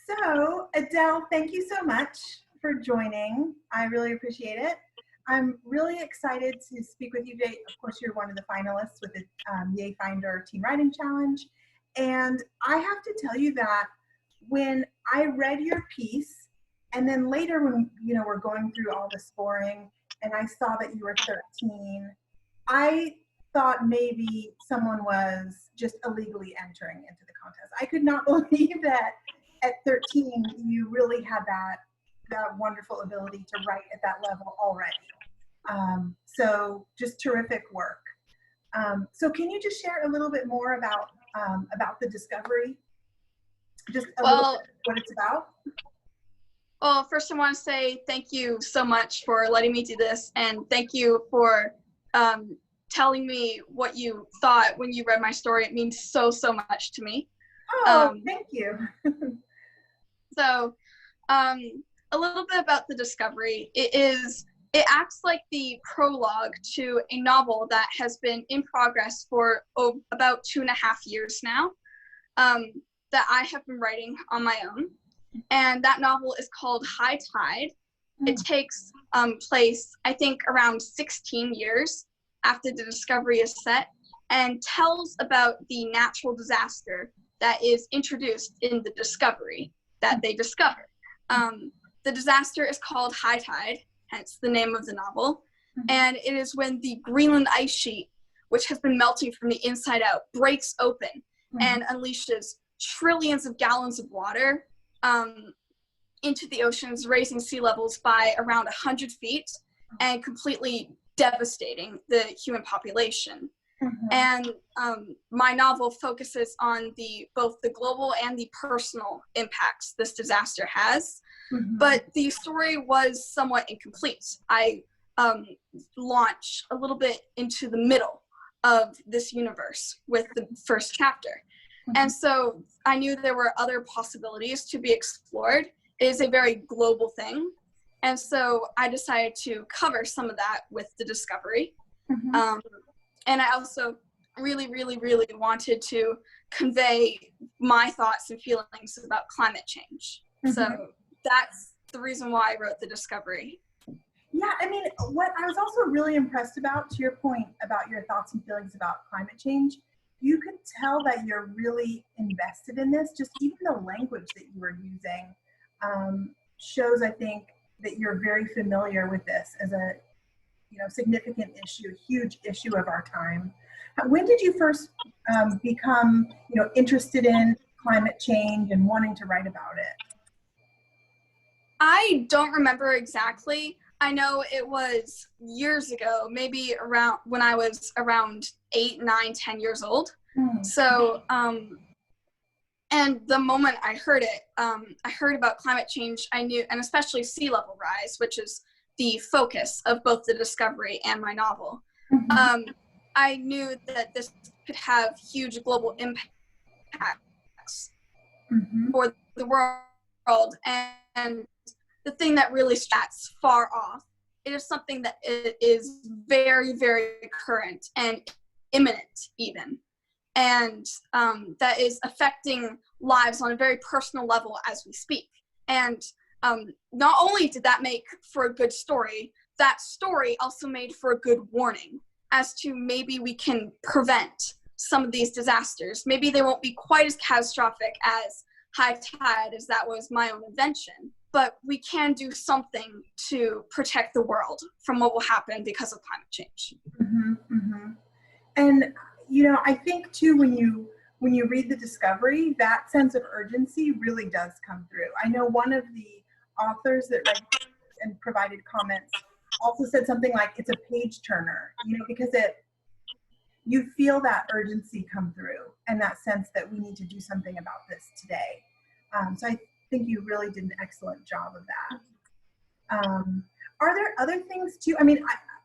So, Adele, thank you so much for joining. I really appreciate it. I'm really excited to speak with you today. Of course, you're one of the finalists with the YayFinder Teen Writing Challenge. And I have to tell you that when I read your piece, and then later when we're going through all the scoring, and I saw that you were 13, I thought maybe someone was just illegally entering into the contest. I could not believe that at 13 you really had that wonderful ability to write at that level already. So just terrific work. So can you just share a little bit more about the discovery? Just a little bit what it's about? Well, first I want to say thank you so much for letting me do this, and thank you for telling me what you thought when you read my story. It means so much to me. Oh, thank you. So, a little bit about the discovery. It acts like the prologue to a novel that has been in progress for about 2.5 years now, that I have been writing on my own. And that novel is called High Tide. It takes place, I think, around 16 years after the discovery is set, and tells about the natural disaster that is introduced in the discovery that they discover. The disaster is called High Tide, hence the name of the novel, and it is when the Greenland ice sheet, which has been melting from the inside out, breaks open and unleashes trillions of gallons of water into the oceans, raising sea levels by around 100 feet and completely devastating the human population. And my novel focuses on both the global and the personal impacts this disaster has. But the story was somewhat incomplete. I launch a little bit into the middle of this universe with the first chapter. And so I knew there were other possibilities to be explored. It is a very global thing. And so I decided to cover some of that with the discovery. And I also really wanted to convey my thoughts and feelings about climate change. So that's the reason why I wrote the discovery. Yeah, I mean, what I was also really impressed about, to your point about your thoughts and feelings about climate change, you could tell that you're really invested in this. Just even the language that you were using shows, I think, that you're very familiar with this as a significant issue, huge issue of our time. When did you first become interested in climate change and wanting to write about it? I don't remember exactly. I know it was years ago, maybe around when I was around 8, 9, 10 years old. So, and the moment I heard it, I heard about climate change, I knew, and especially sea level rise, which is the focus of both the discovery and my novel. I knew that this could have huge global impacts for the world, and the thing that really stats far off, it is something that is very current and imminent even, and that is affecting lives on a very personal level as we speak. And not only did that make for a good story, that story also made for a good warning as to maybe we can prevent some of these disasters. Maybe they won't be quite as catastrophic as High Tide, as that was my own invention, but we can do something to protect the world from what will happen because of climate change. And I think too, when you read the discovery, that sense of urgency really does come through. I know one of the authors that read and provided comments also said something like it's a page turner, because you feel that urgency come through and that sense that we need to do something about this today. So I think you really did an excellent job of that. Are there other things too? I mean,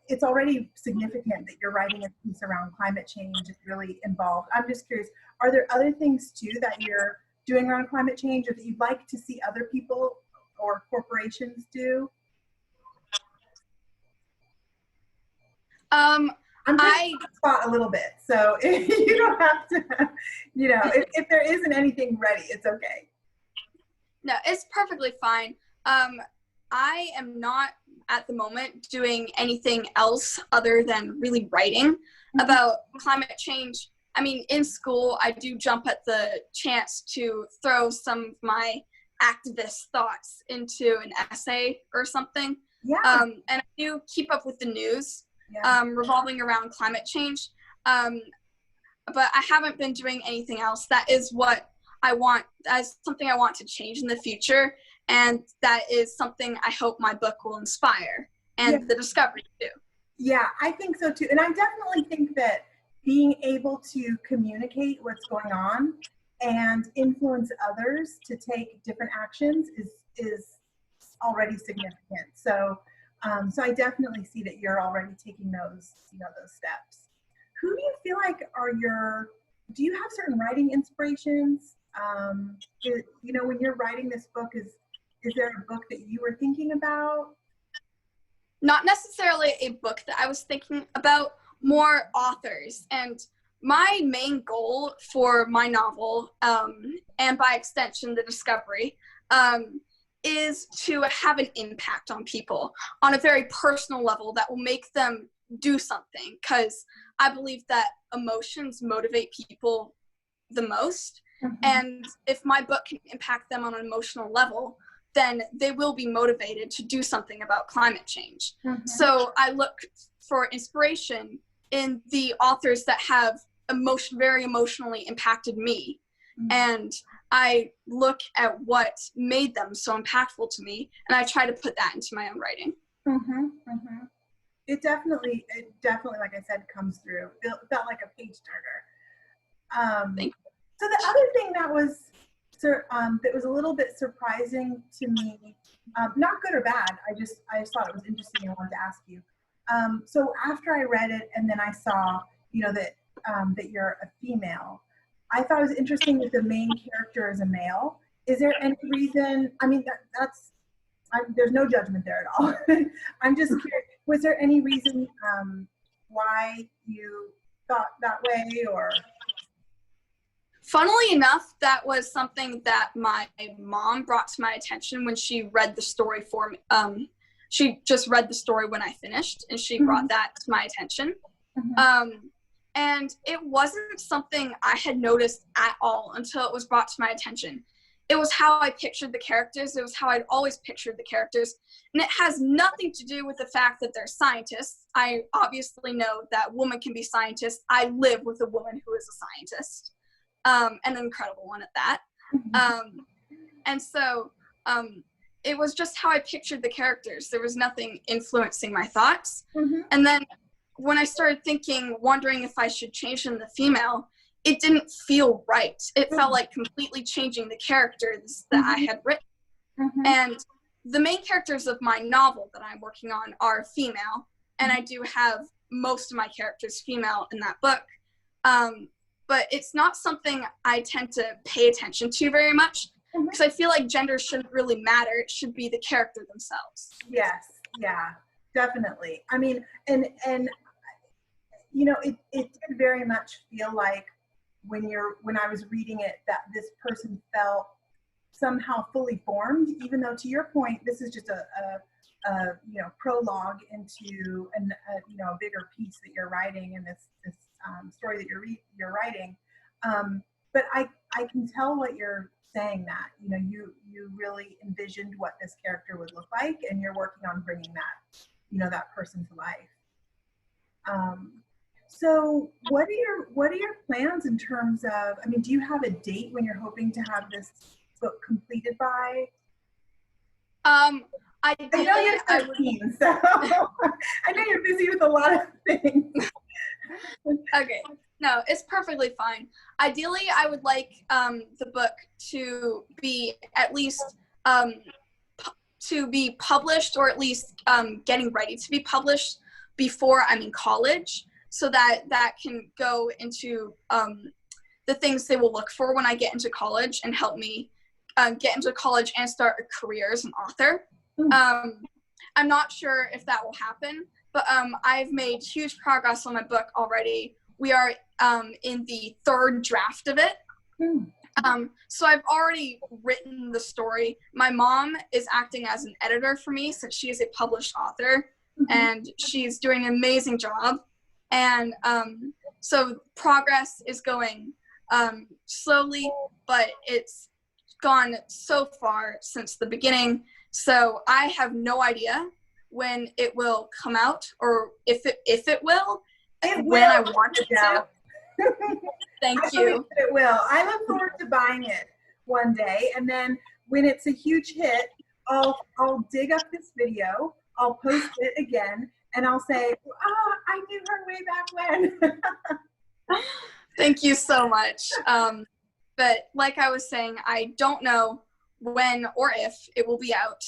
it's already significant that you're writing a piece around climate change. It's really involved. I'm just curious, are there other things too that you're doing around climate change or that you'd like to see other people or corporations do? I'm trying to spot a little bit, so you don't have to, if there isn't anything ready, it's okay. No, it's perfectly fine. I am not at the moment doing anything else other than really writing about climate change. I mean, in school, I do jump at the chance to throw some of my activist thoughts into an essay or something. Yeah. And I do keep up with the news revolving around climate change. But I haven't been doing anything else. That is what I want, as something I want to change in the future. And that is something I hope my book will inspire, and the discovery too. Yeah, I think so too. And I definitely think that being able to communicate what's going on and influence others to take different actions is already significant. So so I definitely see that you're already taking those, those steps. Who do you feel like are do you have certain writing inspirations? When you're writing this book, is there a book that you were thinking about? Not necessarily a book that I was thinking about, more authors. And my main goal for my novel, and by extension, the discovery, is to have an impact on people on a very personal level that will make them do something, because I believe that emotions motivate people the most. And if my book can impact them on an emotional level, then they will be motivated to do something about climate change. So I look for inspiration in the authors that have very emotionally impacted me. And I look at what made them so impactful to me, and I try to put that into my own writing. It definitely, like I said, comes through. It felt like a page turner. Thank you. So the other thing that was a little bit surprising to me, not good or bad, I just thought it was interesting and I wanted to ask you. So after I read it and then I saw, that you're a female, I thought it was interesting that the main character is a male. Is there any reason? I mean, there's no judgment there at all. I'm just curious. Was there any reason why you thought that way, or? Funnily enough, that was something that my mom brought to my attention when she read the story for me. She just read the story when I finished, and she brought that to my attention. And it wasn't something I had noticed at all until it was brought to my attention. It was how I pictured the characters. It was how I'd always pictured the characters. And it has nothing to do with the fact that they're scientists. I obviously know that women can be scientists. I live with a woman who is a scientist, an incredible one at that. And so it was just how I pictured the characters. There was nothing influencing my thoughts. And then when I started wondering if I should change them to female, it didn't feel right. It felt like completely changing the characters that I had written. And the main characters of my novel that I'm working on are female, and I do have most of my characters female in that book. But it's not something I tend to pay attention to very much, because I feel like gender shouldn't really matter. It should be the character themselves. Yes, yeah, definitely. I mean, and it did very much feel like when I was reading it, that this person felt somehow fully formed, even though, to your point, this is just a prologue into a bigger piece that you're writing, and this story that you're writing. But I can tell what you're saying, that you really envisioned what this character would look like, and you're working on bringing that that person to life. So what are your plans in terms of, I mean, do you have a date when you're hoping to have this book completed by? I know you're 13, so I know you're busy with a lot of things. Okay, no, it's perfectly fine. Ideally, I would like the book to be at least to be published, or at least getting ready to be published before I'm in college, so that can go into the things they will look for when I get into college, and help me get into college and start a career as an author. I'm not sure if that will happen, but I've made huge progress on my book already. We are in the third draft of it. So I've already written the story. My mom is acting as an editor for me since she is a published author, and she's doing an amazing job. And so progress is going slowly, but it's gone so far since the beginning. So I have no idea when it will come out, or if it will, when I want it to. Thank you. It will. I look forward to buying it one day, and then when it's a huge hit, I'll dig up this video, I'll post it again, and I'll say, "Oh, I knew her way back when." Thank you so much. But like I was saying, I don't know when or if it will be out,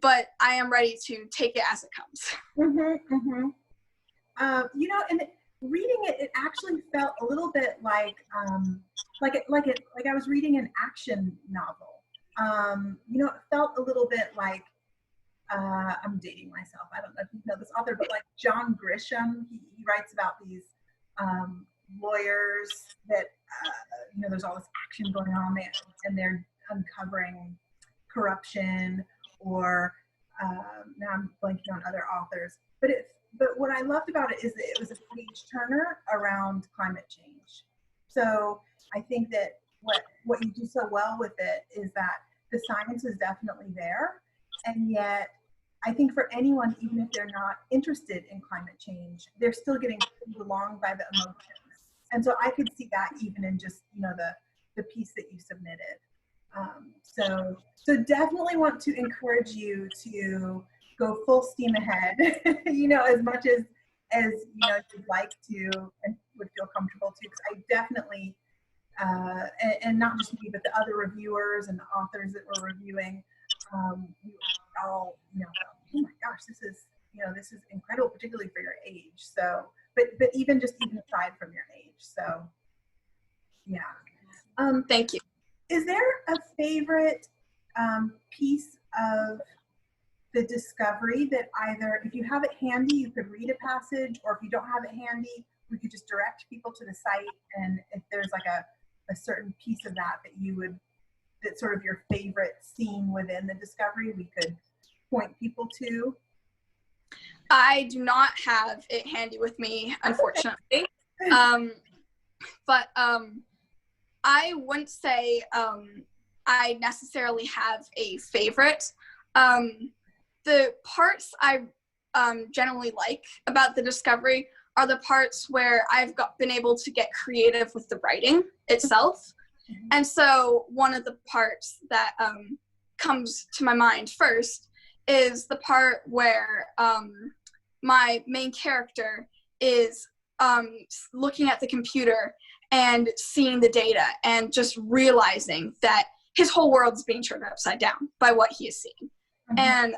but I am ready to take it as it comes. You know, and reading it, it actually felt a little bit like I was reading an action novel. You know, it felt a little bit like I'm dating myself. I don't know if you know this author, but like John Grisham, he writes about these lawyers that you know, there's all this action going on there, and they're uncovering corruption, or now I'm blanking on other authors, but what I loved about it is that it was a page turner around climate change. So I think that what you do so well with it is that the science is definitely there, and yet I think for anyone, even if they're not interested in climate change, they're still getting pulled along by the emotions. And so I could see that even in just, you know, the piece that you submitted. So definitely want to encourage you to go full steam ahead, you know, as much as you know you'd like to and would feel comfortable to, because I definitely, and not just me, but the other reviewers and the authors that were reviewing, we all, you know, oh my gosh, this is incredible, particularly for your age. So, but even aside from your age. So, yeah. Thank you. Is there a favorite piece of the discovery that either, if you have it handy, you could read a passage, or if you don't have it handy, we could just direct people to the site, and if there's like a certain piece of that that's sort of your favorite scene within the discovery, we could point people to? I do not have it handy with me, unfortunately. But I wouldn't say I necessarily have a favorite. The parts I generally like about the discovery are the parts where I've been able to get creative with the writing itself. And so one of the parts that comes to my mind first is the part where my main character is looking at the computer and seeing the data and just realizing that his whole world is being turned upside down by what he is seeing. And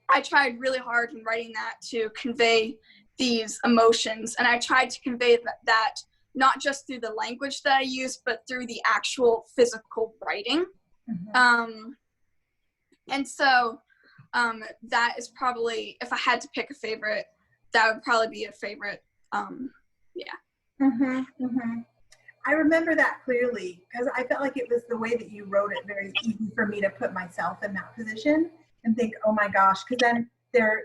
I tried really hard in writing that to convey these emotions, and I tried to convey that not just through the language that I use, but through the actual physical writing. And so that is probably, if I had to pick a favorite, that would probably be a favorite. I remember that clearly, because I felt like it was the way that you wrote it very easy for me to put myself in that position and think, oh my gosh, because then they're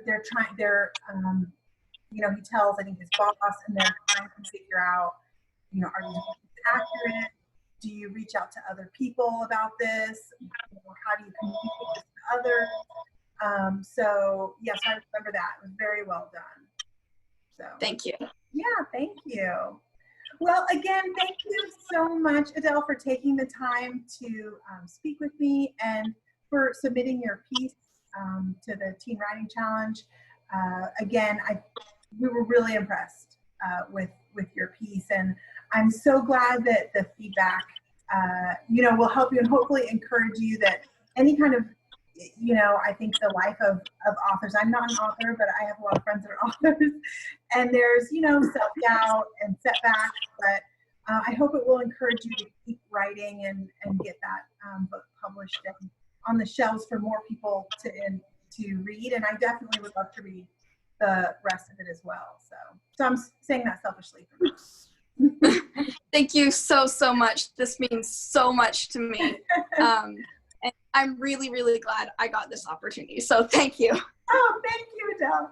you know, he tells, I think, his boss, and they're trying to figure out, you know, are these accurate? Do you reach out to other people about this? You know, how do you communicate this to others? So yes, I remember that. It was very well done. So Thank you. Yeah, thank you. Well, again, thank you so much, Adele, for taking the time to speak with me and for submitting your piece to the Teen Writing Challenge. Again, we were really impressed with your piece, and I'm so glad that the feedback, you know, will help you and hopefully encourage you that any kind of, you know, I think the life of authors, I'm not an author, but I have a lot of friends that are authors, and there's, you know, self-doubt and setbacks, but I hope it will encourage you to keep writing and get that book published and on the shelves for more people to read, and I definitely would love to read the rest of it as well. So I'm saying that selfishly for me. Thank you so, so much. This means so much to me. And I'm really, really glad I got this opportunity. So thank you. Oh, thank you, Adele.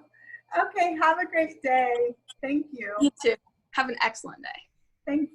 Okay, have a great day. Thank you. You too. Have an excellent day. Thanks.